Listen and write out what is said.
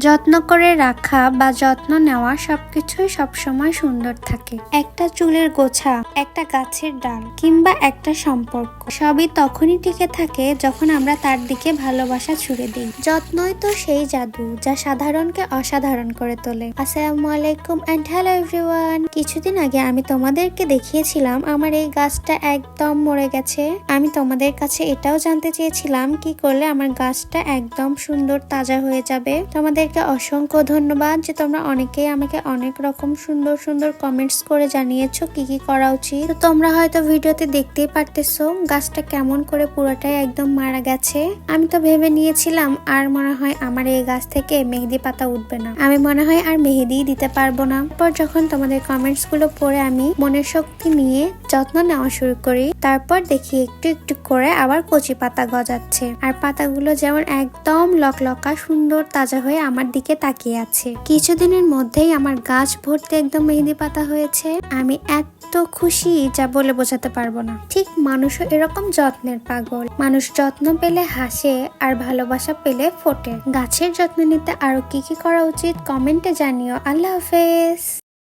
যত্ন করে রাখা বা যত্ন নেওয়া সবকিছুই সবসময় সুন্দর থাকে। একটা চুলের গোছা, একটা গাছের ডাল কিংবা একটা সম্পর্ক সবই তখনই টিকে থাকে যখন আমরা তার দিকে ভালোবাসা ছুড়ে দিই। যত্নই তো সেই জাদু যা সাধারণকে অসাধারণ করে তোলে। আসসালামু আলাইকুম এন্ড হ্যালো এভরিওয়ান। কিছুদিন আগে আমি তোমাদেরকে দেখিয়েছিলাম আমার এই গাছটা একদম মরে গেছে। আমি তোমাদের কাছে এটাও জানতে চেয়েছিলাম কি করলে আমার গাছটা একদম সুন্দর তাজা হয়ে যাবে। তোমাদেরকে অসংখ্য ধন্যবাদ যে তোমরা অনেকেই আমাকে অনেক রকম সুন্দর সুন্দর কমেন্টস করে জানিয়েছো কি কি করা উচিত। তো তোমরা হয়তো ভিডিওতে দেখতেই পারতেছো গাছটা কেমন করে পুরোটাই একদম মারা গেছে। আমি তো ভেবে নিয়েছিলাম আর মনে হয় আমার এই গাছ থেকে মেহেদি পাতা উঠবে না, আমি মনে হয় আর মেহেদি দিতে পারবো না। তারপর যখন তোমাদের কমেন্টস গুলো পড়ে আমি মনের শক্তি নিয়ে যত্ন নেওয়া শুরু করি, তারপর দেখি একটু একটু করে আবার কচি পাতা গজাচ্ছে আর পাতাগুলো যেমন একদম লকলকা সুন্দর তাজা হয়ে আমার দিকে তাকিয়ে আছে। কিছুদিনের মধ্যেই আমার গাছ ভর্তি একদম মেহেদি পাতা হয়েছে। আমি এত খুশি যা বলে বোঝাতে পারবো না। ঠিক মানুষও এরকম যত্নের পাগল। মানুষ যত্ন পেলে হাসে আর ভালোবাসা পেলে ফোটে। গাছের যত্ন নিতে আরো কি কি করা উচিত কমেন্টে জানিও। আল্লাহ হাফেজ।